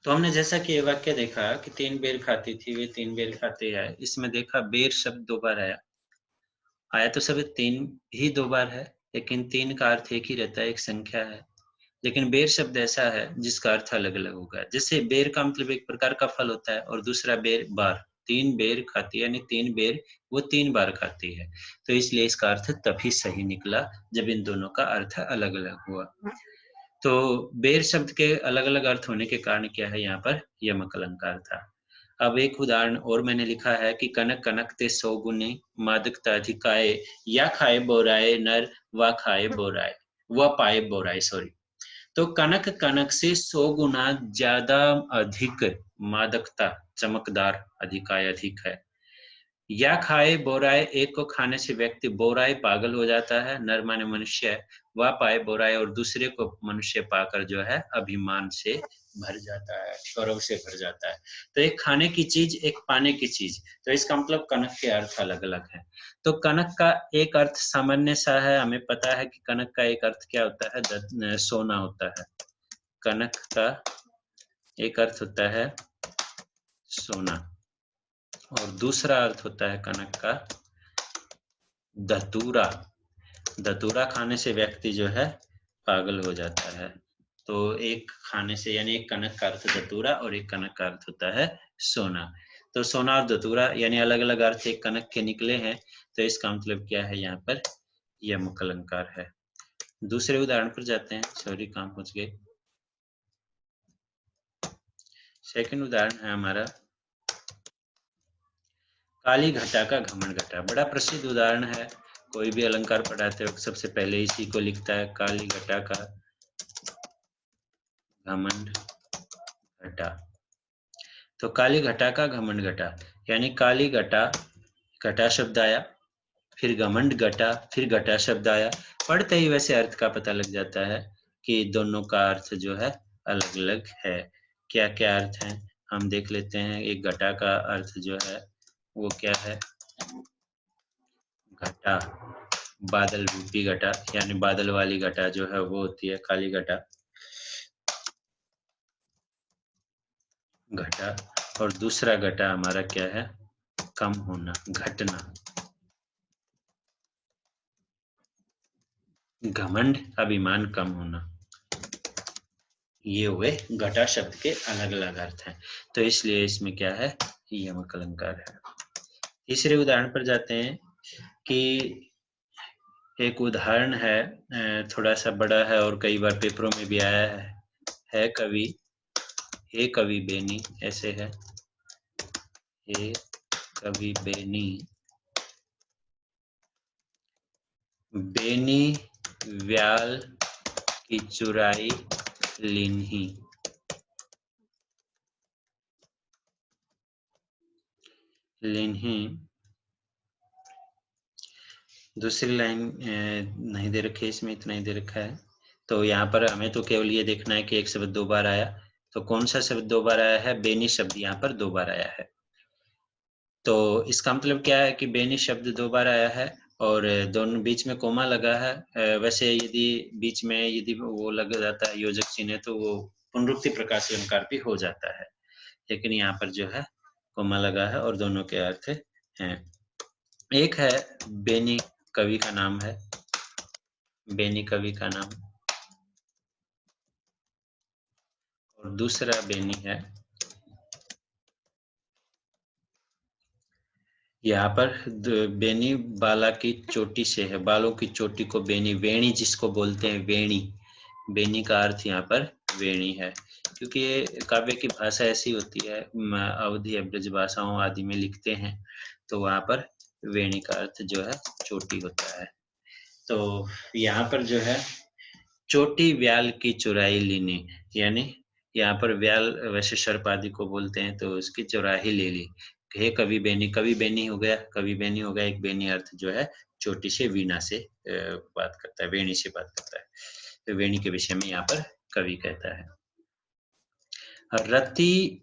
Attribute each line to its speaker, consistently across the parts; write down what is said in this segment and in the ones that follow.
Speaker 1: तो हमने जैसा कि ये वाक्य देखा कि 3 बेर खाती थी, वे 3 बेर खाते आए। इसमें देखा बेर शब्द 2 बार आया। आया तो सब 3 ही 2 बार है, लेकिन 3 का अर्थ एक ही रहता है, एक संख्या है। लेकिन बेर शब्द ऐसा है जिसका अर्थ अलग-अलग होगा। जैसे बेर का मतलब एक प्रकार का फल होता है और दूसरा बेर बार। 3 बेर खाती है यानी 3 बेर वो 3 बार खाती है। तो इसलिए इसका अर्थ तभी सही निकला जब इन दोनों का अर्थ अलग-अलग हुआ। तो बेर शब्द के अलग-अलग अर्थ होने के कारण क्या है यहाँ पर यमक अलंकार था। अब एक उदाहरण और मैंने लिखा है कि कनक कनकते 100 गुने मादकता अधिकाए या खाए बोराए नर व खाए बोराए व पाए बोराए सॉरी। तो कनक कनक से 100 गुना ज्यादा अधिक मादकता चमकदार अधिकाय अधिक है। या खाए बोराए एक को खाने से व्यक्ति बोराए पागल हो जाता है, नर माने मनुष्य है, वह पाए बोराए और दूसरे को मनुष्य पाकर जो है अभिमान से भर जाता है, गौरव से भर जाता है। तो एक खाने की चीज, एक पाने की चीज, तो इसका मतलब कनक के अर्थ अलग अलग है। तो कनक का एक अर्थ सामान्य सा है, हमें पता है कि कनक का एक अर्थ क्या होता है, सोना होता है। कनक का एक अर्थ होता है सोना और दूसरा अर्थ होता है कनक का धतूरा। धतूरा खाने से व्यक्ति जो है पागल हो जाता है। तो एक खाने से यानी एक कनक का अर्थ धतूरा और एक कनक का अर्थ होता है सोना। तो सोना और धतूरा यानी अलग अलग अर्थ एक कनक के निकले हैं। तो इसका मतलब क्या है यहाँ पर यमक अलंकार है। दूसरे उदाहरण पर जाते हैं। सॉरी काम पहुंच गए। सेकंड उदाहरण है हमारा काली घटा का घमंड घटा। बड़ा प्रसिद्ध उदाहरण है, कोई भी अलंकार पढ़ाते वक्त सबसे पहले इसी को लिखता है, काली घटा का घमंड घटा। तो काली घटा का घमंड घटा यानी काली घटा, घटा शब्द आया, फिर घमंड घटा, फिर घटा शब्द आया। पढ़ते ही वैसे अर्थ का पता लग जाता है कि दोनों का अर्थ जो है अलग अलग है। क्या क्या अर्थ है हम देख लेते हैं। एक घटा का अर्थ जो है वो क्या है, घटा बादल रूपी घटा यानी बादल वाली घटा जो है वो होती है काली घटा। घटा और दूसरा घटा हमारा क्या है, कम होना, घटना। घमंड अभिमान कम होना, ये हुए घटा शब्द के अलग अलग अर्थ हैं। तो इसलिए इसमें क्या है यमक अलंकार है। तीसरे उदाहरण पर जाते हैं कि एक उदाहरण है, थोड़ा सा बड़ा है और कई बार पेपरों में भी आया है कवि, हे कवि बेनी ऐसे है, हे कवि बेनी, बेनी व्याल की चुराई लीन्ही। लीन्ही दूसरी लाइन नहीं दे रखी है इसमें, इतना ही दे रखा है। तो यहाँ पर हमें तो केवल ये देखना है कि एक शब्द 2 बार आया। तो कौन सा शब्द 2 बार आया है, बेनी शब्द यहाँ पर 2 बार आया है। तो इसका मतलब क्या है कि बेनी शब्द 2 बार आया है और दोनों बीच में कोमा लगा है। वैसे यदि बीच में यदि वो लग जाता है योजक चिन्ह तो वो पुनरुक्ति प्रकाश अलंकार भी हो जाता है, लेकिन यहाँ पर जो है कोमा लगा है और दोनों के अर्थ हैं। एक है बेनी कवि का नाम है, बेनी कवि का नाम, और दूसरा बेनी है। यहाँ पर बेनी बाला की चोटी से है, बालों की चोटी को बेनी, वेणी जिसको बोलते हैं वेणी, बेनी का अर्थ यहाँ पर वेणी है। क्योंकि ये काव्य की भाषा ऐसी होती है, अवधि ब्रज भाषाओं आदि में लिखते हैं तो वहाँ पर वेणी का अर्थ जो है चोटी होता है। तो यहाँ पर जो है चोटी व्याल की चुराई लीनी, यानी यहाँ पर व्याल वैसे सर्प आदि को बोलते हैं तो उसकी चुराही ले ली। हे कवि बेनी, कवि बेनी हो गया, कवि बेनी हो गया। एक बेनी अर्थ जो है चोटी से, वीणा से बात करता है, वेणी से बात करता है। तो वेणी के विषय में यहाँ पर कवि कहता है। रति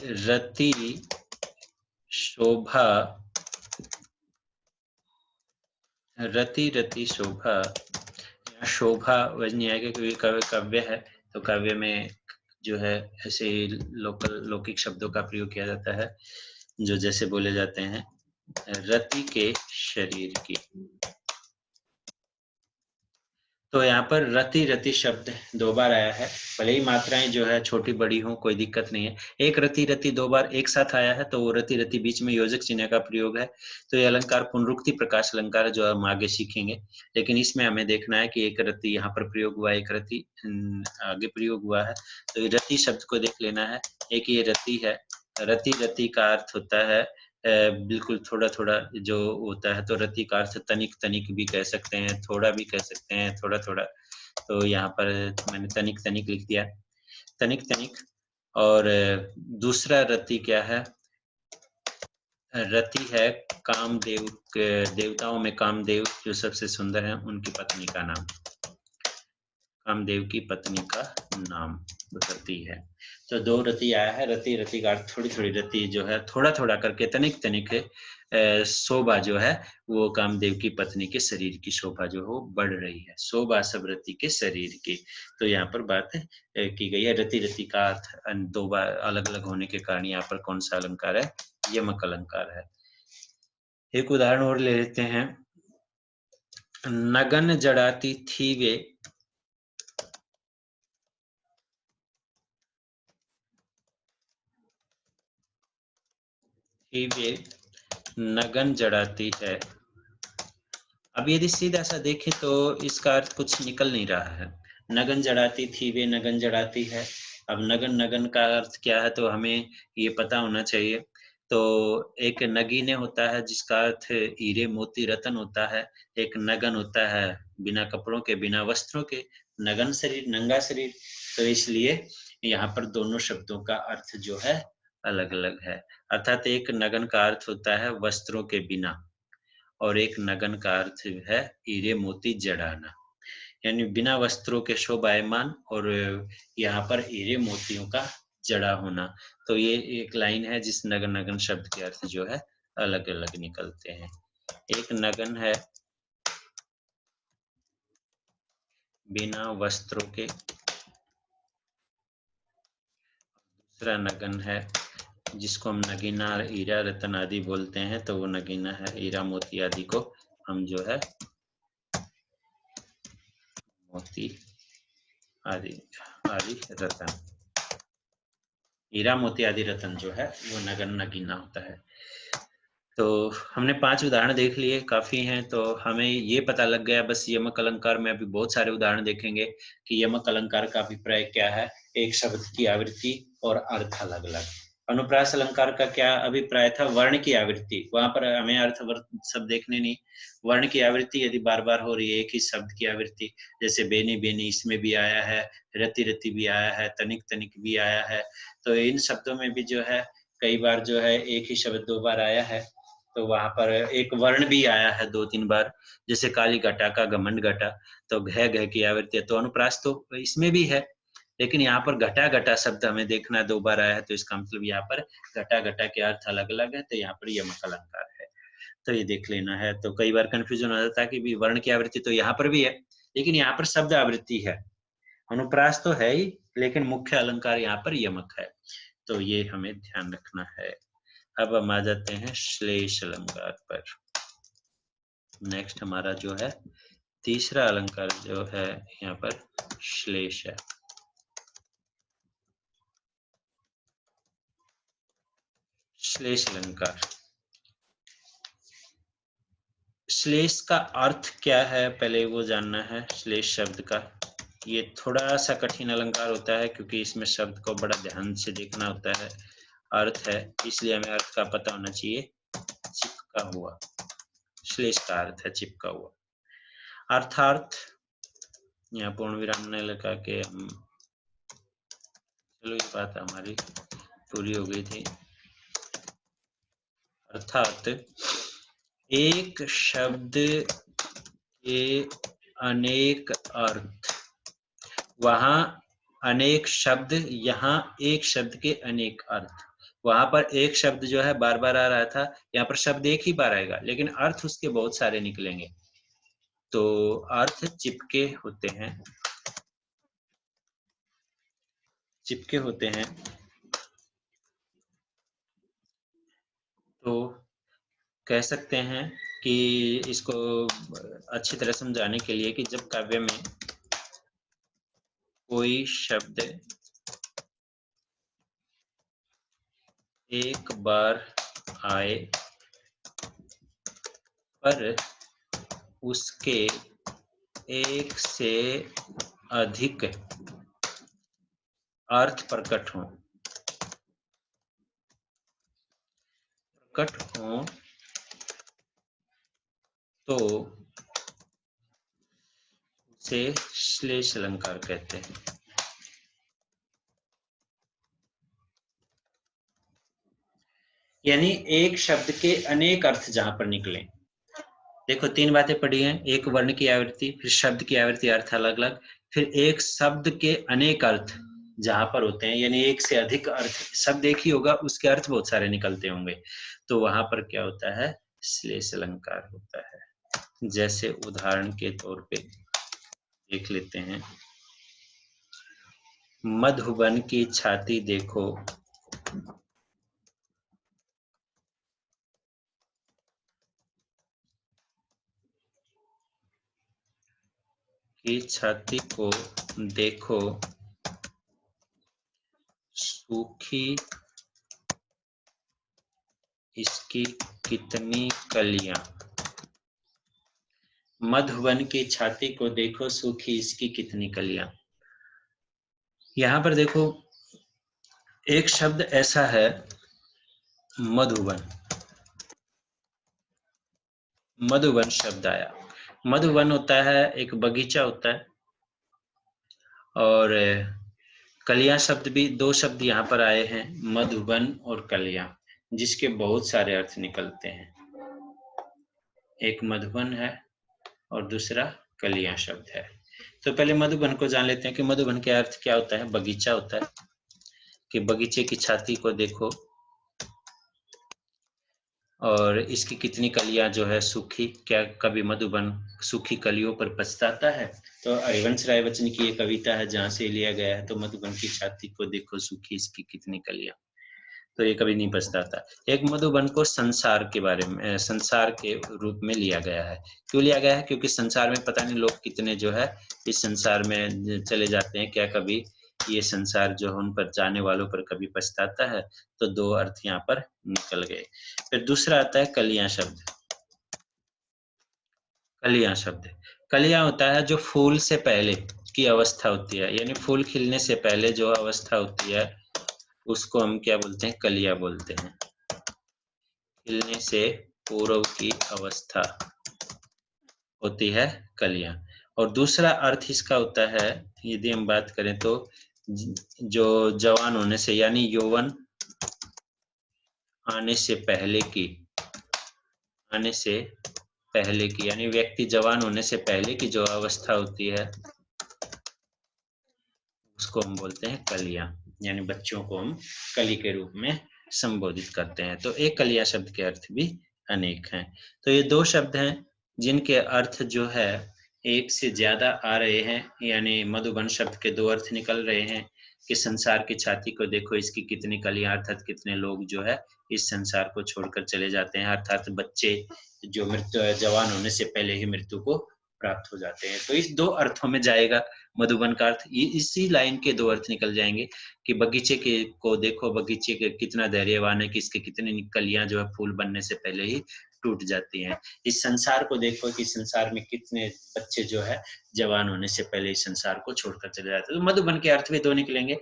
Speaker 1: रति शोभा, रति रति शोभा, शोभा वजनी आएगा क्योंकि काव्य है तो काव्य में जो है ऐसे लौकिक शब्दों का प्रयोग किया जाता है, जो जैसे बोले जाते हैं रति के शरीर की। तो यहाँ पर रति रति शब्द 2 बार आया है, भले ही मात्राएं जो है छोटी बड़ी हो, कोई दिक्कत नहीं है। एक रति रति 2 बार एक साथ आया है, तो वो रति रति बीच में योजक चिन्ह का प्रयोग है। तो ये अलंकार पुनरुक्ति प्रकाश अलंकार है, जो हम आगे सीखेंगे। लेकिन इसमें हमें देखना है कि एक रति यहाँ पर प्रयोग हुआ, एक रति आगे प्रयोग हुआ है। तो ये रति शब्द को देख लेना है। एक ये रति है, रति रति का अर्थ होता है बिल्कुल थोड़ा थोड़ा जो होता है, तो रति का अर्थ तनिक तनिक भी कह सकते हैं, थोड़ा भी कह सकते हैं, थोड़ा थोड़ा। तो यहाँ पर मैंने तनिक तनिक लिख दिया, तनिक तनिक। और दूसरा रति क्या है? रति है कामदेव, देवताओं में कामदेव जो सबसे सुंदर है, उनकी पत्नी का नाम, कामदेव की पत्नी का नाम रति है। तो 2 रति आया है। रति रति का अर्थ थोड़ी थोड़ी रति जो है, थोड़ा थोड़ा करके तनिक तनिक शोभा जो है वो कामदेव की पत्नी के शरीर की शोभा जो हो बढ़ रही है, शोभा सब रति के शरीर की। तो यहाँ पर बात की गई है। रति रति का अर्थ 2 बार अलग अलग होने के कारण यहाँ पर कौन सा अलंकार है? यमक अलंकार है। एक उदाहरण और ले लेते हैं। नगन जड़ाती थी वे, वे नगन जड़ाती है। अब यदि सीधा सा देखें तो इसका अर्थ कुछ निकल नहीं रहा है। नगन जड़ाती थी वे नगन जड़ाती है। अब नगन नगन का अर्थ क्या है, तो हमें ये पता होना चाहिए। तो एक नगीने होता है जिसका अर्थ हीरे मोती रतन होता है। एक नगन होता है बिना कपड़ों के, बिना वस्त्रों के, नगन शरीर, नंगा शरीर। तो इसलिए यहाँ पर दोनों शब्दों का अर्थ जो है अलग अलग है। अर्थात एक नगन का अर्थ होता है वस्त्रों के बिना, और एक नगन का अर्थ है हीरे मोती जड़ाना, यानी बिना वस्त्रों के शोभायमान, और यहाँ पर हीरे मोतियों का जड़ा होना। तो ये एक लाइन है जिस नगन नगन शब्द के अर्थ जो है अलग अलग निकलते हैं। एक नगन है बिना वस्त्रों के, दूसरा नगन है जिसको हम नगीना, हीरा रतन आदि बोलते हैं। तो वो नगीना है हीरा मोती आदि को हम जो है मोती आदि आदि रतन, हीरा मोती आदि रतन जो है वो नगन नगीना होता है। तो हमने 5 उदाहरण देख लिए, काफी हैं। तो हमें ये पता लग गया बस यमक अलंकार में अभी बहुत सारे उदाहरण देखेंगे कि यमक अलंकार का अभिप्राय क्या है, एक शब्द की आवृत्ति और अर्थ अलग अलग। अनुप्रास अलंकार का क्या अभिप्राय था? वर्ण की आवृत्ति, वहां पर हमें अर्थ सब देखने नहीं। वर्ण की आवृत्ति यदि बार बार हो रही है एक ही शब्द की आवृत्ति, जैसे बेनी बेनी इसमें भी आया है, रति रति भी आया है, तनिक तनिक भी आया है। तो इन शब्दों में भी जो है कई बार जो है एक ही शब्द 2 बार आया है। तो वहां पर एक वर्ण भी आया है 2-3 बार, जैसे काली घटा का घमंड घटा, तो घ घ की आवृत्ति है। तो अनुप्रास तो इसमें भी है, लेकिन यहाँ पर घटा घटा शब्द हमें देखना 2 बार आया है। तो इसका मतलब यहाँ पर घटा घटा के अर्थ अलग अलग है। तो यहाँ पर यमक अलंकार है, तो ये देख लेना है। तो कई बार कंफ्यूजन हो जाता है कि भी वर्ण की आवृत्ति तो यहाँ पर भी है, लेकिन यहाँ पर शब्द आवृत्ति है। अनुप्रास तो है ही, लेकिन मुख्य अलंकार यहाँ पर यमक है। तो ये हमें ध्यान रखना है। अब हम आ जाते हैं श्लेष अलंकार पर। नेक्स्ट हमारा जो है तीसरा अलंकार जो है यहाँ पर श्लेष है। श्लेष अलंकार, श्लेष का अर्थ क्या है पहले वो जानना है। श्लेष शब्द का ये थोड़ा सा कठिन अलंकार होता है, क्योंकि इसमें शब्द को बड़ा ध्यान से देखना होता है। अर्थ है, इसलिए हमें अर्थ का पता होना चाहिए। चिपका हुआ, श्लेष का अर्थ है चिपका हुआ। अर्थार्थ, यहाँ पूर्ण विराम ने लगा के हम, चलो ये बात हमारी पूरी हो गई थी। अर्थात एक शब्द के अनेक अर्थ, वहां अनेक शब्द, यहाँ एक शब्द के अनेक अर्थ। वहां पर एक शब्द जो है बार बार आ रहा था, यहाँ पर शब्द एक ही बार आएगा, लेकिन अर्थ उसके बहुत सारे निकलेंगे। तो अर्थ चिपके होते हैं, चिपके होते हैं, तो कह सकते हैं कि इसको अच्छी तरह समझाने के लिए कि जब काव्य में कोई शब्द एक बार आए पर उसके एक से अधिक अर्थ प्रकट हो तो उसे श्लेष अलंकार कहते हैं। यानी एक शब्द के अनेक अर्थ जहां पर निकले। देखो 3 बातें पढ़ी हैं, एक वर्ण की आवृत्ति, फिर शब्द की आवृत्ति, अर्थ अलग अलग, फिर एक शब्द के अनेक अर्थ जहां पर होते हैं, यानी एक से अधिक अर्थ। शब्द एक ही होगा, उसके अर्थ बहुत सारे निकलते होंगे, तो वहां पर क्या होता है, श्लेष अलंकार होता है। जैसे उदाहरण के तौर पे देख लेते हैं, मधुबन की छाती देखो, की छाती को देखो, सूखी इसकी कितनी कलियां। मधुबन की छाती को देखो, सूखी इसकी कितनी कलियां। यहां पर देखो एक शब्द ऐसा है मधुबन, मधुबन शब्द आया। मधुबन होता है एक बगीचा होता है, और कलियां शब्द भी, 2 शब्द यहाँ पर आए हैं, मधुबन और कलियां, जिसके बहुत सारे अर्थ निकलते हैं। एक मधुबन है और दूसरा कलियां शब्द है। तो पहले मधुबन को जान लेते हैं कि मधुबन के अर्थ क्या होता है। बगीचा होता है कि बगीचे की छाती को देखो और इसकी कितनी कलियां जो है सूखी। क्या कभी मधुबन सूखी कलियों पर पछताता है? तो हरिवंश राय बच्चन की ये कविता है जहां से लिया गया है। तो मधुबन की छाती को देखो, सूखी इसकी कितनी कलियां, तो ये कभी नहीं पछताता। एक मधुबन को संसार के बारे में, संसार के रूप में लिया गया है। क्यों लिया गया है? क्योंकि संसार में पता नहीं लोग कितने जो है इस संसार में चले जाते हैं, क्या कभी ये संसार जो है उन पर जाने वालों पर कभी पछताता है? तो 2 अर्थ यहाँ पर निकल गए। फिर दूसरा आता है कलियां शब्द। कलियां शब्द, कलियां होता है जो फूल से पहले की अवस्था होती है, यानी फूल खिलने से पहले जो अवस्था होती है उसको हम क्या बोलते हैं? कलियां बोलते हैं। खिलने से पूर्व की अवस्था होती है कलियां। और दूसरा अर्थ इसका होता है, यदि हम बात करें तो जो जवान होने से, यानी यौवन आने से पहले की, आने से पहले की, यानी व्यक्ति जवान होने से पहले की जो अवस्था होती है उसको हम बोलते हैं कलियां। यानी बच्चों को हम कली के रूप में संबोधित करते हैं। तो एक कलिया शब्द के अर्थ भी अनेक हैं। तो ये 2 शब्द हैं जिनके अर्थ जो है एक से ज्यादा आ रहे हैं। यानी मधुबन शब्द के 2 अर्थ निकल रहे हैं कि संसार की छाती को देखो, इसकी कितनी कलियां, अर्थात कितने लोग जो है इस संसार को छोड़कर चले जाते हैं, अर्थात बच्चे जो मृत्यु जवान होने से पहले ही मृत्यु को प्राप्त हो जाते हैं। तो इस 2 अर्थों में जाएगा मधुबन का अर्थ। ये इसी लाइन के 2 अर्थ निकल जाएंगे कि बगीचे के को देखो, बगीचे के कितना धैर्यवान है कि इसके कितनी कलियां जो है फूल बनने से पहले ही टूट जाती हैं। इस संसार को देखो कि संसार में कितने बच्चे जो है जवान होने से पहले इस संसार को छोड़कर चले जाते हैं। तो मधुबन के अर्थ भी 2 निकलेंगे,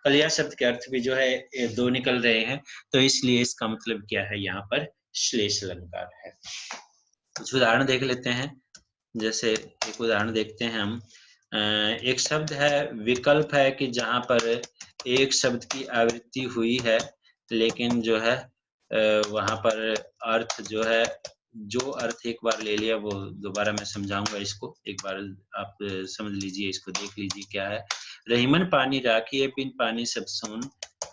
Speaker 1: कलिया शब्द के अर्थ भी जो है 2 निकल रहे हैं। तो इसलिए इसका मतलब क्या है, यहाँ पर श्लेष अलंकार है। कुछ उदाहरण देख लेते हैं। जैसे एक उदाहरण देखते हैं हम, एक शब्द है विकल्प, है कि जहां पर एक शब्द की आवृत्ति हुई है लेकिन जो है वहां पर अर्थ जो है, जो अर्थ एक बार ले लिया वो दोबारा मैं समझाऊंगा इसको, एक बार आप समझ लीजिए, इसको देख लीजिए क्या है। रहीमन पानी राखिए बिन पानी सब सून,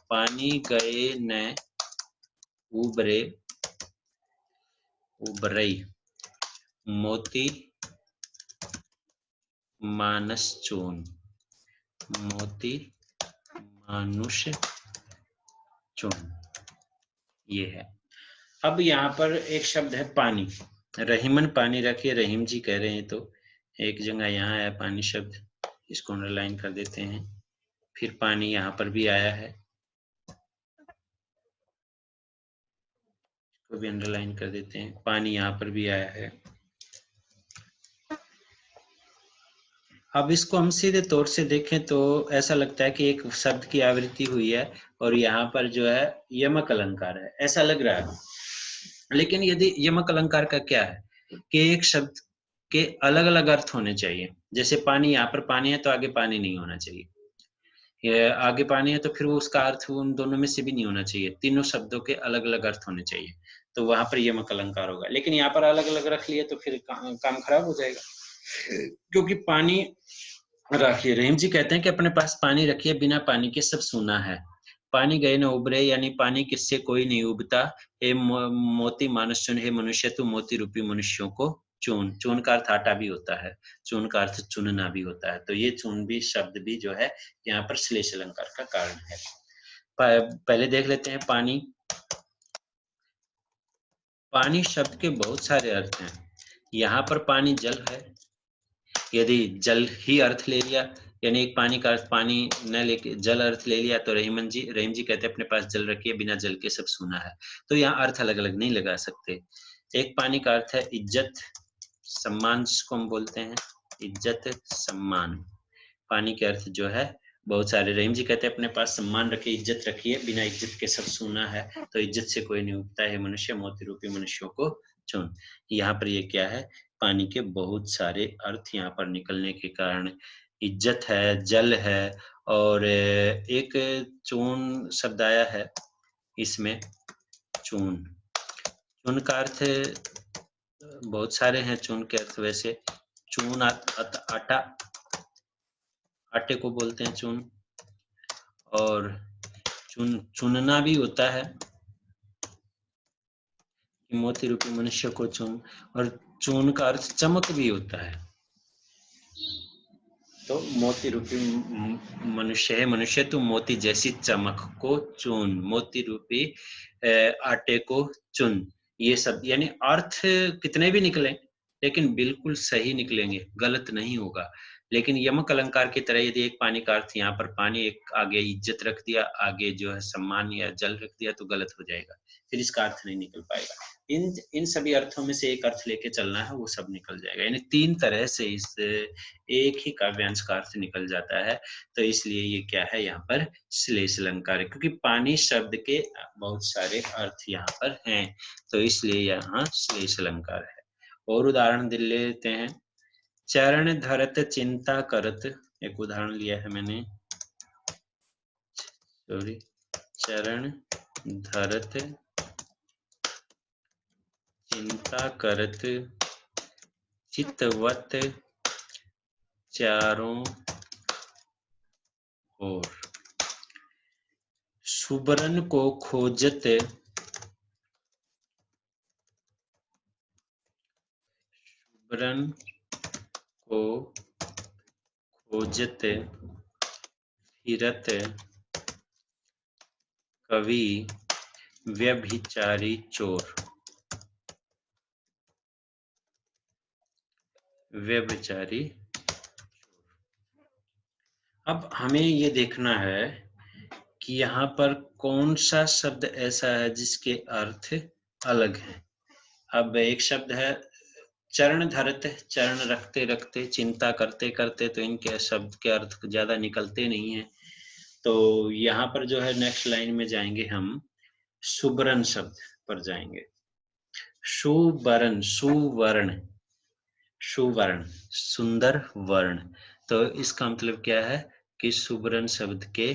Speaker 1: पानी गए न उबरे उबरई, मोती मानस चून, मोती मानुष चुन, ये है। अब यहाँ पर एक शब्द है पानी, रहीमन पानी रखिए, रहीम जी कह रहे हैं तो एक जगह यहाँ है पानी शब्द, इसको अंडरलाइन कर देते हैं। फिर पानी यहाँ पर भी आया है, इसको भी अंडरलाइन कर देते हैं। पानी यहाँ पर भी आया है। अब इसको हम सीधे तौर से देखें तो ऐसा लगता है कि एक शब्द की आवृत्ति हुई है और यहाँ पर जो है यमक अलंकार है, ऐसा लग रहा है। लेकिन यदि यमक अलंकार का क्या है कि एक शब्द के अलग अलग अर्थ होने चाहिए। जैसे पानी, यहाँ पर पानी है तो आगे पानी नहीं होना चाहिए, ये आगे पानी है तो फिर वो उसका अर्थ उन दोनों में से भी नहीं होना चाहिए। तीनों शब्दों के अलग अलग अर्थ होने चाहिए, तो वहां पर यमक अलंकार होगा। लेकिन यहाँ पर अलग अलग रख लिए तो फिर काम खराब हो जाएगा, क्योंकि पानी रखिए, रहीम जी कहते हैं कि अपने पास पानी रखिए, बिना पानी के सब सूना है। पानी गए न उबरे, यानी पानी किससे कोई नहीं उबता। हे मोती मानस चुन, हे मनुष्य तू मोती रूपी मनुष्यों को चुन। चुन का अर्थ आटा भी होता है, चुन का अर्थ चुनना भी होता है। तो ये चुन भी शब्द भी जो है यहाँ पर श्लेष अलंकार का कारण है। पहले देख लेते हैं पानी। पानी शब्द के बहुत सारे अर्थ हैं। यहाँ पर पानी जल है, यदि जल ही अर्थ ले लिया, यानी एक पानी का अर्थ पानी न लेके जल अर्थ ले लिया, तो रहीम जी कहते हैं अपने पास जल रखिए, बिना जल के सब सूना है। तो यहाँ अर्थ अलग अलग नहीं लगा सकते। एक पानी का अर्थ है इज्जत सम्मान, जिसको हम बोलते हैं इज्जत सम्मान। पानी के अर्थ जो है बहुत सारे। रहीम जी कहते हैं अपने पास सम्मान रखिए, इज्जत रखिए, बिना इज्जत के सब सूना है, तो इज्जत से कोई नहीं उगता है मनुष्य, मोती रूपी मनुष्यों को चुन। यहाँ पर ये क्या है, पानी के बहुत सारे अर्थ यहाँ पर निकलने के कारण इज्जत है, जल है, और एक चून शब्द आया है इसमें, चून। चून का अर्थ बहुत सारे हैं। चून के अर्थ वैसे चून आटा, आटे को बोलते हैं चून, और चुनना भी होता है कि मोती रूपी मनुष्य को चुन, और चून का अर्थ चमक भी होता है। तो मोती रूपी मनुष्य है, मनुष्य तू मोती जैसी चमक को चुन, मोती रूपी आटे को चुन। ये सब यानी अर्थ कितने भी निकले लेकिन बिल्कुल सही निकलेंगे, गलत नहीं होगा। लेकिन यमक अलंकार की तरह यदि एक पानी का अर्थ यहाँ पर पानी, एक आगे इज्जत रख दिया, आगे जो है सम्मान या जल रख दिया, तो गलत हो जाएगा, फिर इसका अर्थ नहीं निकल पाएगा। इन सभी अर्थों में से एक अर्थ लेके चलना है, वो सब निकल जाएगा। यानी तीन तरह से इस एक ही काव्यांश का अर्थ निकल जाता है। तो इसलिए ये क्या है यहाँ पर श्लेष अलंकार है, क्योंकि पानी शब्द के बहुत सारे अर्थ यहाँ पर हैं, तो इसलिए यहाँ श्लेष अलंकार है। और उदाहरण दे लेते हैं। चरण धरत चिंता करत, एक उदाहरण लिया है मैंने, सॉरी, चरण धरत चिंता करत चितवत चारों ओर, सुबरन को खोजत, सुबरन को खोजत फिरत कवि व्यभिचारी चोर, व्यभिचारी। अब हमें ये देखना है कि यहाँ पर कौन सा शब्द ऐसा है जिसके अर्थ अलग हैं। अब एक शब्द है चरण धरते, चरण रखते रखते, चिंता करते करते, तो इनके शब्द के अर्थ ज्यादा निकलते नहीं है। तो यहाँ पर जो है नेक्स्ट लाइन में जाएंगे हम, सुबरन शब्द पर जाएंगे। सुबरन, सुवर्ण, सुवर्ण सुंदर वर्ण। तो इसका मतलब क्या है कि सुबरन शब्द के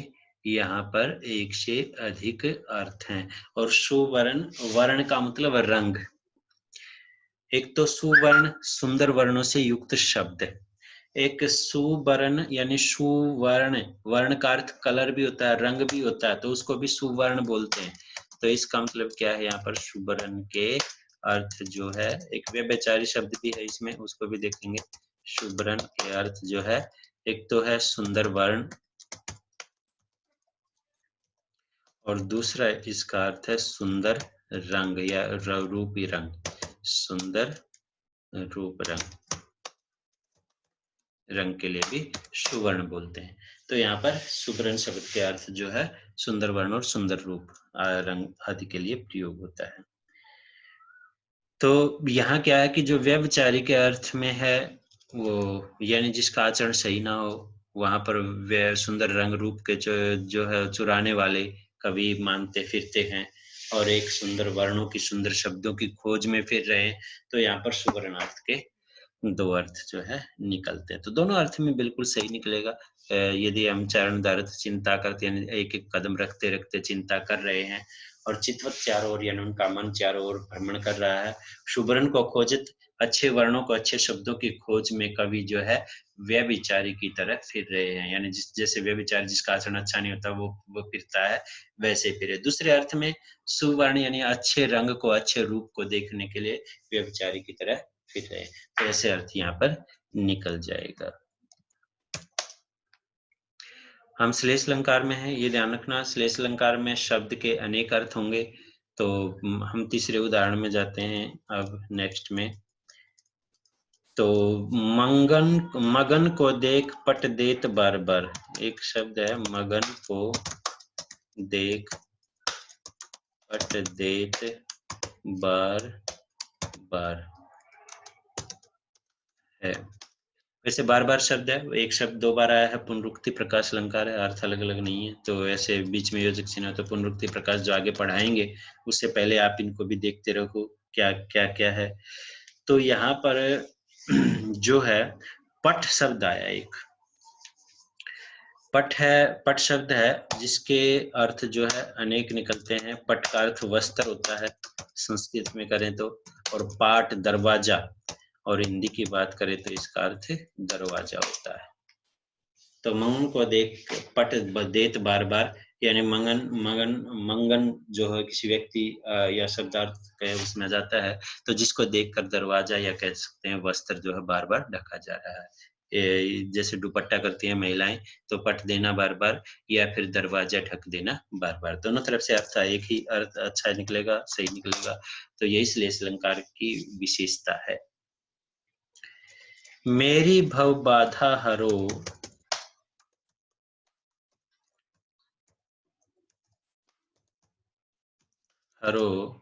Speaker 1: यहाँ पर एक से अधिक अर्थ हैं। और सुवर्ण, वर्ण का मतलब रंग। एक तो सुवर्ण सुंदर वर्णों से युक्त शब्द, एक सुवर्ण यानी सुवर्ण, वर्ण का अर्थ कलर भी होता है, रंग भी होता है, तो उसको भी सुवर्ण बोलते हैं। तो इसका मतलब क्या है, यहाँ पर सुवर्ण के अर्थ जो है, एक व्यभिचारी शब्द भी है इसमें, उसको भी देखेंगे। सुवर्ण के अर्थ जो है, एक तो है सुंदर वर्ण, और दूसरा इसका अर्थ है सुंदर रंग या रूपी रंग, सुंदर रूप रंग के लिए भी सुवर्ण बोलते हैं। तो यहाँ पर सुवर्ण शब्द के अर्थ जो है सुंदर वर्ण और सुंदर रूप रंग आदि के लिए प्रयोग होता है। तो यहाँ क्या है कि जो व्यभिचारी के अर्थ में है वो यानी जिसका आचरण सही ना हो, वहां पर सुंदर रंग रूप के जो है चुराने वाले कवि मानते फिरते हैं और एक सुंदर वर्णों की सुंदर शब्दों की खोज में फिर रहे हैं, तो यहाँ पर सुवर्णार्थ के दो अर्थ जो है निकलते हैं। तो दोनों अर्थ में बिल्कुल सही निकलेगा। यदि हम चरण दर चिंता करते हैं, एक एक कदम रखते रखते चिंता कर रहे हैं और चितवत चारों ओर यानी उनका मन चारों ओर भ्रमण कर रहा है, शुभरण को खोजत, अच्छे वर्णों को अच्छे शब्दों की खोज में कवि जो है व्यभिचारी की तरह फिर रहे हैं, यानी जैसे व्यभिचारी जिसका आचरण अच्छा नहीं होता वो फिरता है वैसे फिरे। दूसरे अर्थ में सुवर्ण यानी अच्छे रंग को अच्छे रूप को देखने के लिए व्यभिचारी की तरह फिर रहे हैं, तो ऐसे अर्थ यहाँ पर निकल जाएगा। हम श्लेष अलंकार में हैं, ये ध्यान रखना श्लेष अलंकार में शब्द के अनेक अर्थ होंगे। तो हम तीसरे उदाहरण में जाते हैं अब नेक्स्ट में। तो मगन को देख पट देत बार बार, एक शब्द है मगन को देख पट देत बार बार है। वैसे बार बार शब्द है, एक शब्द दो बार आया है, पुनरुक्ति प्रकाश अलंकार है, अर्थ अलग अलग नहीं है। तो ऐसे बीच में योजक चिन्ह है, तो पुनरुक्ति प्रकाश जो आगे पढ़ाएंगे उससे पहले आप इनको भी देखते रहो क्या क्या क्या है। तो यहाँ पर जो है पट शब्द आया, एक पट है, पट शब्द है जिसके अर्थ जो है अनेक निकलते हैं। पट का अर्थ वस्त्र होता है संस्कृत में करें तो, और पाट दरवाजा, और हिंदी की बात करें तो इसका अर्थ दरवाजा होता है। तो मंगन को देख पट देत बार बार, यानी मंगन जो है किसी व्यक्ति या शब्दार्थ के उसमें जाता है, तो जिसको देखकर दरवाजा या कह सकते हैं वस्त्र जो है बार बार ढका जा रहा है। जैसे दुपट्टा करती हैं महिलाएं, तो पट देना बार बार या फिर दरवाजा ढक देना बार बार, दोनों तरफ से अर्थ एक ही अर्थ अच्छा निकलेगा, सही निकलेगा। तो यही श्लेष अलंकार की विशेषता है। मेरी भव बाधा हरो, हरो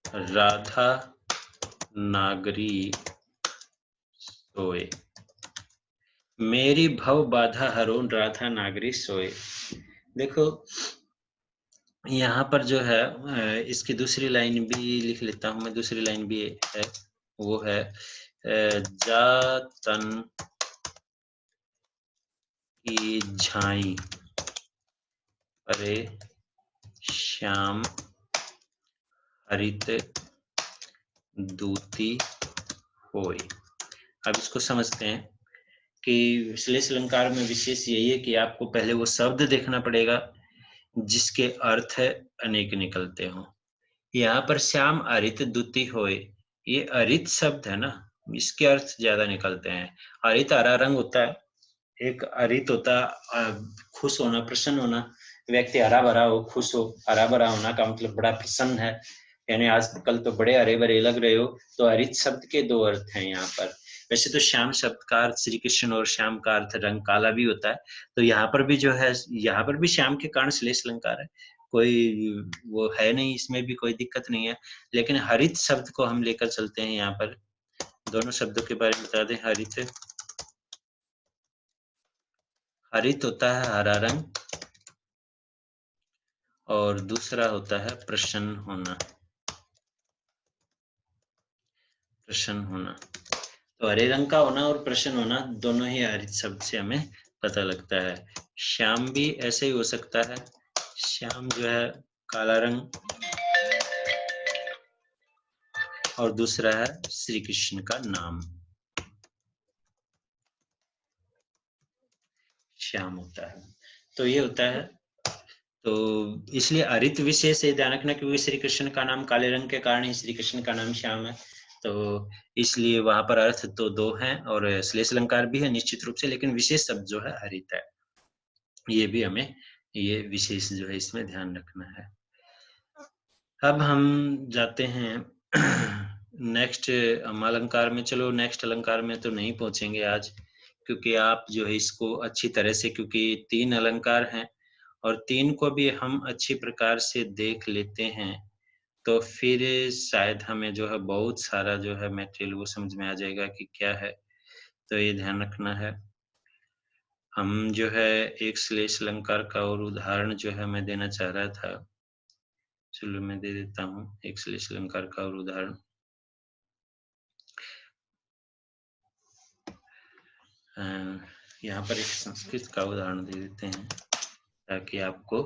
Speaker 1: राधा नागरी सोए, मेरी भव बाधा हरो राधा नागरी सोए। देखो यहाँ पर जो है इसकी दूसरी लाइन भी लिख लेता हूँ मैं, दूसरी लाइन भी है, वो है जातन की झाई परे श्याम हरित दूती होय। अब इसको समझते हैं कि श्लेष अलंकार में विशेष यही है कि आपको पहले वो शब्द देखना पड़ेगा जिसके अर्थ अनेक निकलते हों। यहाँ पर श्याम हरित दूती होय, ये हरित शब्द है ना, इसके अर्थ ज्यादा निकलते हैं। हरित हरा रंग होता है, एक हरित होता खुश होना, प्रसन्न होना, व्यक्ति हरा भरा हो, खुश हो, हरा भरा होना का मतलब बड़ा प्रसन्न है, यानी आजकल तो बड़े हरे भरे लग रहे हो। तो हरित शब्द के दो अर्थ हैं यहाँ पर। वैसे तो श्याम शब्द का अर्थ श्री कृष्ण और श्याम का अर्थ रंग काला भी होता है, तो यहाँ पर भी जो है, यहाँ पर भी श्याम के कारण श्लेष अलंकार है, कोई वो है नहीं, इसमें भी कोई दिक्कत नहीं है। लेकिन हरित शब्द को हम लेकर चलते हैं यहाँ पर, दोनों शब्दों के बारे में बता दें। हरित, हरित होता है हरा रंग, और दूसरा होता है प्रसन्न होना, प्रसन्न होना। तो हरे रंग का होना और प्रसन्न होना दोनों ही हरित शब्द से हमें पता लगता है। श्याम भी ऐसे ही हो सकता है, श्याम जो है काला रंग, और दूसरा है श्री कृष्ण का नाम श्याम होता है। तो ये होता है, तो इसलिए हरित विशेष से ध्यान रखना, क्योंकि श्री कृष्ण का नाम काले रंग के कारण ही श्री कृष्ण का नाम श्याम है, तो इसलिए वहां पर अर्थ तो दो हैं, और श्लेष अलंकार भी है निश्चित रूप से, लेकिन विशेष शब्द जो है हरित है, ये भी हमें ये विशेष जो है इसमें ध्यान रखना है। अब हम जाते हैं नेक्स्ट अलंकार में। चलो नेक्स्ट अलंकार में तो नहीं पहुंचेंगे आज, क्योंकि आप जो है इसको अच्छी तरह से, क्योंकि 3 अलंकार हैं और 3 को भी हम अच्छी प्रकार से देख लेते हैं तो फिर शायद हमें जो है बहुत सारा जो है मटेरियल वो समझ में आ जाएगा कि क्या है। तो ये ध्यान रखना है। हम जो है एक श्लेष अलंकार का और उदाहरण जो है मैं देना चाह रहा था। चलो मैं दे देता हूँ एक श्लेष अलंकार का और उदाहरण। यहाँ पर एक संस्कृत का उदाहरण दे देते हैं ताकि आपको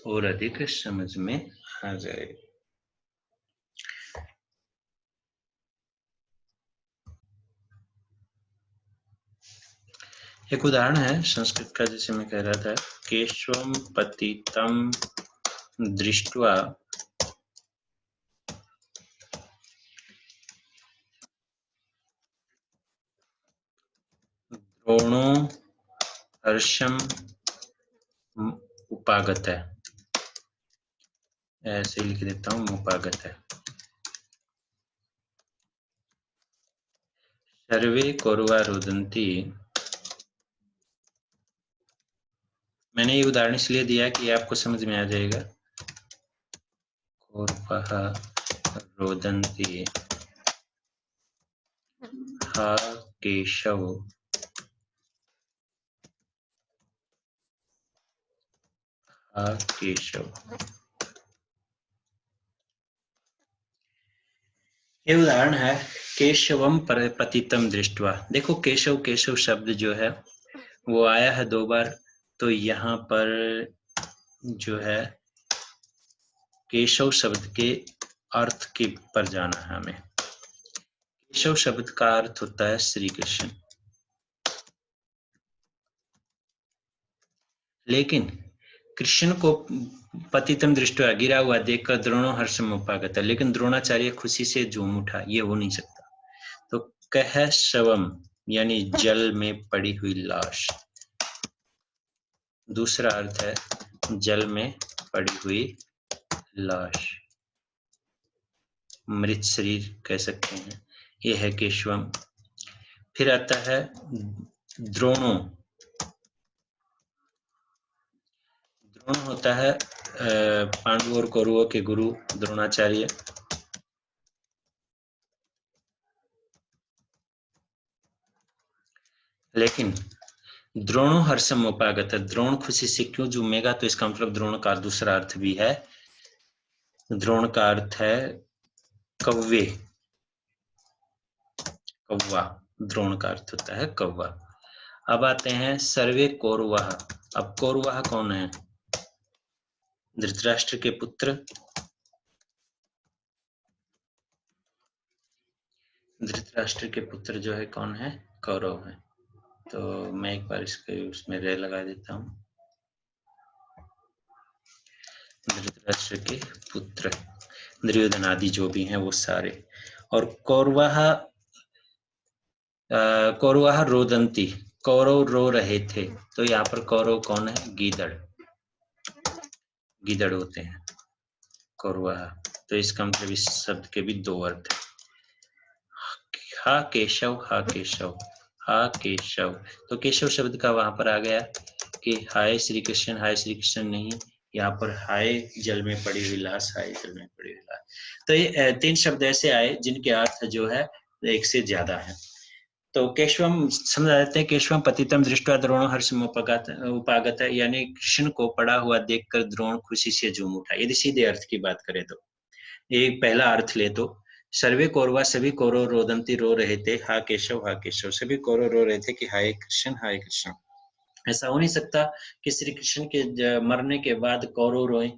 Speaker 1: और अधिक समझ में आ जाए। एक उदाहरण है संस्कृत का, जैसे मैं कह रहा था, केशवम पतितम दृष्ट्वा द्रोणो हर्षम उपागत है। ऐसे लिख देता हूँ, उपागत है। सर्वे कौरवा रुदन्ति। मैंने ये उदाहरण इसलिए दिया कि आपको समझ में आ जाएगा। कौरवः रोदन्ति हा केशव हा केशव। ये उदाहरण है केशवम पतितम दृष्ट्वा। देखो केशव केशव शब्द जो है वो आया है 2 बार, तो यहाँ पर जो है केशव शब्द के अर्थ के पर जाना है हमें। केशव शब्द का अर्थ होता है श्री कृष्ण, लेकिन कृष्ण को पतितम दृष्टवा गिरा हुआ देखकर द्रोणो हर्षम उपागत, लेकिन द्रोणाचार्य खुशी से झूम उठा, ये हो नहीं सकता। तो कह शवम यानी जल में पड़ी हुई लाश। दूसरा अर्थ है जल में पड़ी हुई लाश, मृत शरीर कह सकते हैं। ये है केशवम। फिर आता है द्रोणो। द्रोण होता है पांडवों और कौरवों के गुरु द्रोणाचार्य। लेकिन द्रोणो हर्षम उपागत, द्रोण खुशी से क्यों झूमेगा, तो इसका मतलब द्रोण का दूसरा अर्थ भी है। द्रोण का अर्थ है कौवे, कौवा। द्रोण का अर्थ होता है कौवा। अब आते हैं सर्वे कौरवाः। अब कौरवाः कौन है? धृतराष्ट्र के पुत्र। धृतराष्ट्र के पुत्र जो है कौन है? कौरव है। तो मैं एक बार इसके उसमें रे लगा देता हूँ। धृतराष्ट्र के पुत्र दुर्योधन आदि जो भी हैं वो सारे। और कौरवाः कौरवाः रोदन्ति, कौरव रो रहे थे। तो यहाँ पर कौरव कौन है? गीदड़, गीदड़ होते हैं कौरवाः। तो इसका मतलब इस शब्द के भी 2 अर्थ है। हा केशव, हा केशव, हा केशव। तो केशव शब्द का वहां पर आ गया कि हाय श्री कृष्ण, हाय श्री कृष्ण नहीं, यहाँ पर हाय जल में पड़ी हुई लाश, हाय जल में पड़ी हुई लाश। तो ये 3 शब्द ऐसे आए जिनके अर्थ जो है एक से ज्यादा है। तो केशवम समझा देते हैं, केशवम पतितम दृष्ट्वा द्रोण हर्षम उपागत है, यानी कृष्ण को पड़ा हुआ देखकर द्रोण खुशी से झूम उठा। यदि सीधे अर्थ की बात करें तो एक पहला अर्थ ले तो सर्वे कौरवा, सभी कौरव रोदंती रो रहे थे, हा केशव हा केशव। सभी कौरव रो रहे थे कि हाय कृष्ण हाय कृष्ण। ऐसा हो नहीं सकता कि श्री कृष्ण के मरने के बाद कौरव रोए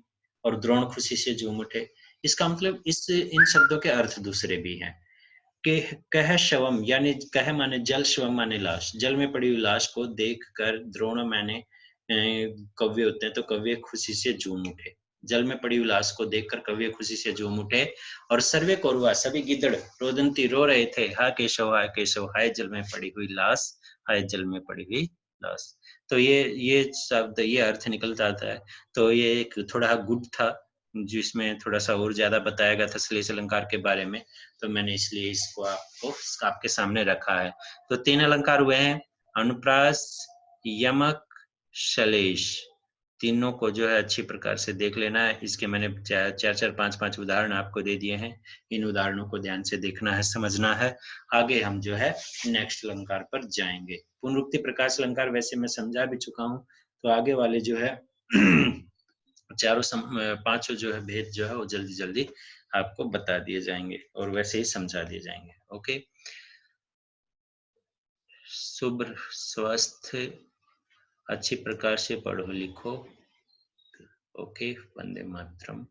Speaker 1: और द्रोण खुशी से झूम उठे। इसका मतलब इस इन शब्दों के अर्थ दूसरे भी हैं कि कह शवम यानी कह माने जल, शवम माने लाश। जल में पड़ी हुई लाश को देखकर द्रोण माने कव्य होते हैं, तो कव्य खुशी से झूम उठे। जल में पड़ी हुई लाश को देखकर कव्य खुशी से झूम उठे। और सर्वे कौरवा, सभी गिद्दड़ रोदंती रो रहे थे, हा केशव, हाय केशव, हाय जल में पड़ी हुई लाश, हाय जल में पड़ी हुई लॉस। तो ये शब्द, ये अर्थ निकलता आता है। तो ये एक थोड़ा गुड था, जिसमें थोड़ा सा और ज्यादा बताया गया था श्लेष अलंकार के बारे में, तो मैंने इसलिए इसको आपके सामने रखा है। तो 3 अलंकार हुए हैं, अनुप्रास, यमक, श्लेष। तीनों को जो है अच्छी प्रकार से देख लेना है। इसके मैंने 4-4, 5-5 उदाहरण आपको दे दिए हैं। इन उदाहरणों को ध्यान से देखना है, समझना है। आगे हम जो है नेक्स्ट अलंकार पर जाएंगे। पुनरुक्ति प्रकाश अलंकार वैसे मैं समझा भी चुका हूँ, तो आगे वाले जो है पांचों जो है भेद जो है वो जल्दी जल्दी आपको बता दिए जाएंगे और वैसे ही समझा दिए जाएंगे। ओके, शुभ स्वस्थ अच्छी प्रकार से पढ़ो लिखो। ओके, वंदे मातरम।